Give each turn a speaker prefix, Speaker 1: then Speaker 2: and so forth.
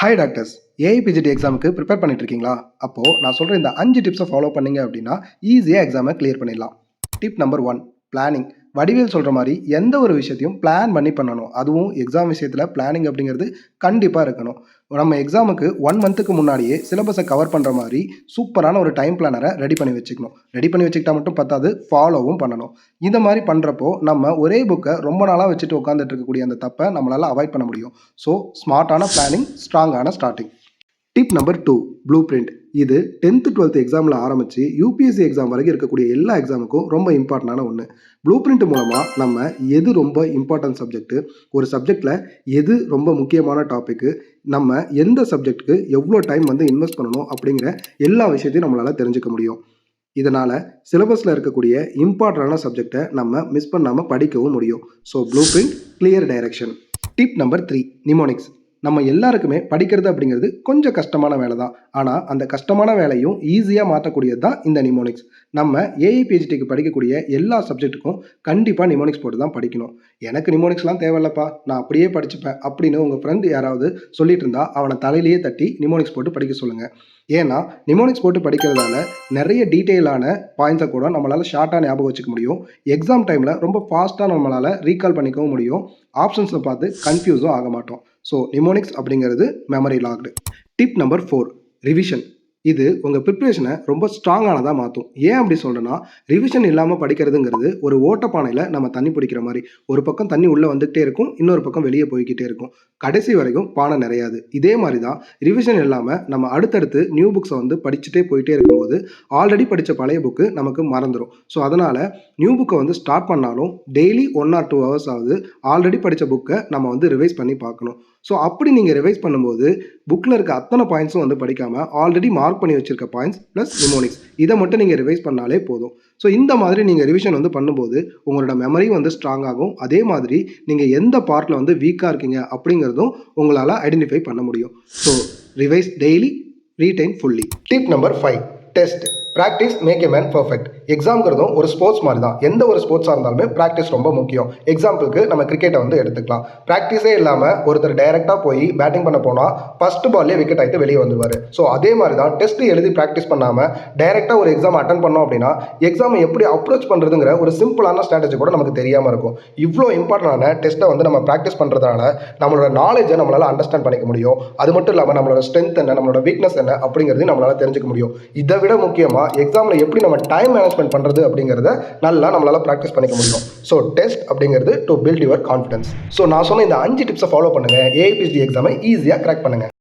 Speaker 1: Hi doctors. ஏஐபிஜிடி எக்ஸாமுக்கு prepare பண்ணிட்டு இருக்கீங்களா? அப்போது நான் சொல்கிற இந்த 5 டிப்ஸை ஃபாலோ பண்ணீங்க அப்படின்னா ஈஸியாக எக்ஸாமை கிளியர் பண்ணிடலாம். Tip number 1, planning. வடிவேல் சொல்கிற மாதிரி எந்த ஒரு விஷயத்தையும் பிளான் பண்ணி பண்ணணும். அதுவும் எக்ஸாம் விஷயத்தில் பிளானிங் அப்படிங்கிறது கண்டிப்பாக இருக்கணும். நம்ம எக்ஸாமுக்கு 1 மந்த்துக்கு முன்னாடியே சிலபஸை கவர் பண்ணுற மாதிரி சூப்பரான ஒரு டைம் பிளானரை ரெடி பண்ணி வச்சுக்கணும். ரெடி பண்ணி வச்சுக்கிட்டா மட்டும் பத்தாது, ஃபாலோவும் பண்ணணும். இந்த மாதிரி பண்ணுறப்போ நம்ம ஒரே புக்கை ரொம்ப நாளாக வச்சுட்டு உட்காந்துட்டு இருக்கக்கூடிய அந்த தப்பை நம்மளால் அவாய்ட் பண்ண முடியும். ஸோ ஸ்மார்ட்டான பிளானிங், ஸ்ட்ராங்கான starting. Tip number 2, blueprint. இது 10th 12th எக்ஸாமில் ஆரம்பித்து யூபிஎஸ்சி எக்ஸாம் வரைக்கும் இருக்கக்கூடிய எல்லா எக்ஸாமுக்கும் ரொம்ப இம்பார்ட்டண்டான ஒன்று. ப்ளூ பிரிண்ட் மூலமாக நம்ம எது ரொம்ப இம்பார்ட்டன்ட் சப்ஜெக்ட்டு, ஒரு சப்ஜெக்டில் எது ரொம்ப முக்கியமான டாப்பிக்கு, நம்ம எந்த சப்ஜெக்ட்டுக்கு எவ்வளோ டைம் இன்வெஸ்ட் பண்ணணும் அப்படிங்கிற எல்லா விஷயத்தையும் நம்மளால் தெரிஞ்சுக்க முடியும். இதனால் சிலபஸில் இருக்கக்கூடிய இம்பார்ட்டண்டான சப்ஜெக்டை நம்ம மிஸ் பண்ணாமல் படிக்கவும் முடியும். So blueprint, clear direction. Tip number 3, mnemonics. நம்ம எல்லாருக்குமே படிக்கிறது அப்படிங்கிறது கொஞ்சம் கஷ்டமான வேலை தான். ஆனால் அந்த கஷ்டமான வேலையும் ஈஸியாக மாற்றக்கூடியது தான் இந்த நிமோனிக்ஸ். நம்ம ஏஐபிஹெச்டிக்கு படிக்கக்கூடிய எல்லா சப்ஜெக்ட்டுக்கும் கண்டிப்பாக நிமோனிக்ஸ் போட்டு தான் படிக்கணும். எனக்கு நிமோனிக்ஸ்லாம் தேவையில்லப்பா, நான் அப்படியே படிச்சுப்பேன் அப்படின்னு உங்கள் ஃப்ரெண்டு யாராவது சொல்லிட்டு இருந்தால் அவனை தலையிலேயே தட்டி நிமோனிக்ஸ் போட்டு படிக்க சொல்லுங்கள். ஏன்னா நிமோனிக்ஸ் போட்டு படிக்கிறதால நிறைய டீட்டெயிலான பாயிண்ட்ஸை கூட நம்மளால் ஷார்ட்டாக ஞாபகம் வச்சுக்க முடியும். எக்ஸாம் டைமில் ரொம்ப ஃபாஸ்ட்டாக நம்மளால் ரீகால் பண்ணிக்கவும் முடியும். ஆப்ஷன்ஸை பார்த்து கன்ஃபியூஸும் ஆக மாட்டோம். ஸோ நிமோனிக்ஸ் அப்படிங்கிறது memory locked. Tip number 4, revision. இது உங்கள் ப்ரிப்ரேஷனை ரொம்ப ஸ்ட்ராங்கானதாக மாற்றும். ஏன் அப்படி சொல்கிறேன்னா, ரிவிஷன் இல்லாமல் படிக்கிறதுங்கிறது ஒரு ஓட்டப்பானையில் நம்ம தண்ணி பிடிக்கிற மாதிரி. ஒரு பக்கம் தண்ணி உள்ளே வந்துகிட்டே இருக்கும், இன்னொரு பக்கம் வெளியே போய்கிட்டே இருக்கும். கடைசி வரைக்கும் பானை நிறையாது. இதே மாதிரி தான் ரிவிஷன் இல்லாமல் நம்ம அடுத்தடுத்து நியூ புக்ஸை படிச்சுட்டே போயிட்டே இருக்கும்போது ஆல்ரெடி படித்த பழைய புக்கு நமக்கு மறந்துடும். ஸோ அதனால் நியூ புக்கை ஸ்டார்ட் பண்ணாலும் டெய்லி 1 or 2 hours ஆகுது ஆல்ரெடி படித்த புக்கை நம்ம ரிவைஸ் பண்ணி பார்க்கணும். ஸோ அப்படி நீங்கள் ரிவைஸ் பண்ணும்போது புக்கில் இருக்க அத்தனை பாயிண்ட்ஸும் படிக்காமல் ஆல்ரெடி மார்க் பண்ணி வச்சுருக்க பாயிண்ட்ஸ் ப்ளஸ் நிமோனிக்ஸ் இதை மட்டும் நீங்கள் ரிவைஸ் பண்ணாலே போதும். ஸோ இந்த மாதிரி நீங்கள் ரிவிஷன் பண்ணும்போது உங்களோட மெமரி ஸ்ட்ராங் ஆகும். அதே மாதிரி நீங்கள் எந்த பார்ட்டில் வீக்காக இருக்கீங்க அப்படிங்கிறதும் உங்களால் ஐடென்டிஃபை பண்ண முடியும். So revise daily, retain fully. Tip number 5, test. Practice make a man perfect. எக்ஸாம்ங்கிறதும் ஒரு ஸ்போர்ட்ஸ் மாதிரி தான். எந்த ஒரு ஸ்போர்ட்ஸாக இருந்தாலுமே ப்ராக்டிஸ் ரொம்ப முக்கியம். எக்ஸாம்பிளுக்கு நம்ம கிரிக்கெட்டை எடுத்துக்கலாம். ப்ராக்டிஸே இல்லாமல் ஒருத்தர் டைரெக்டாக போய் பேட்டிங் பண்ண போனால் ஃபஸ்ட்டு பால்லே விக்கெட் ஆகிட்டு வெளியே வந்துடுவார். ஸோ அதே மாதிரி தான் டெஸ்ட்டு எழுதி ப்ராக்டிஸ் பண்ணாமல் டைரெக்டாக ஒரு எக்ஸாம் அட்டன் பண்ணோம் அப்படின்னா எக்ஸாமை எப்படி அப்ரோச் பண்ணுறதுங்கிற ஒரு சிம்பிளான ஸ்ட்ராட்டஜி கூட நமக்கு தெரியாமல் இருக்கும். இவ்வளோ இம்பார்ட்டண்டான டெஸ்ட்டை நம்ம ப்ராக்டிஸ் பண்ணுறதுனால நம்மளோட நாலேஜை நம்மளால் அண்டர்ஸ்டாண்ட் பண்ணிக்க முடியும். அது மட்டும் இல்லாமல் நம்மளோட ஸ்ட்ரென்த் என்ன, நம்மளோட வீக்னஸ் என்ன அப்படிங்கிறதையும் நம்மளால் தெரிஞ்சுக்க முடியும். இதை விட முக்கியமாக எக்ஸாமில் எப்படி நம்ம டைம் மேனேஜ்மெண்ட் பண்ணுறது அப்படிங்கிறத நல்லா நம்மளால் ப்ராக்டிஸ் பண்ணிக்க முடியும். ஸோ டெஸ்ட் அப்படிங்கிறது to build your confidence. So நான் சொன்ன இந்த 5 டிப்ஸை ஃபாலோ பண்ணுங்கள். ஏஐபிஹெச்டி எக்ஸாமை ஈஸியாக கிராக் பண்ணுங்கள்.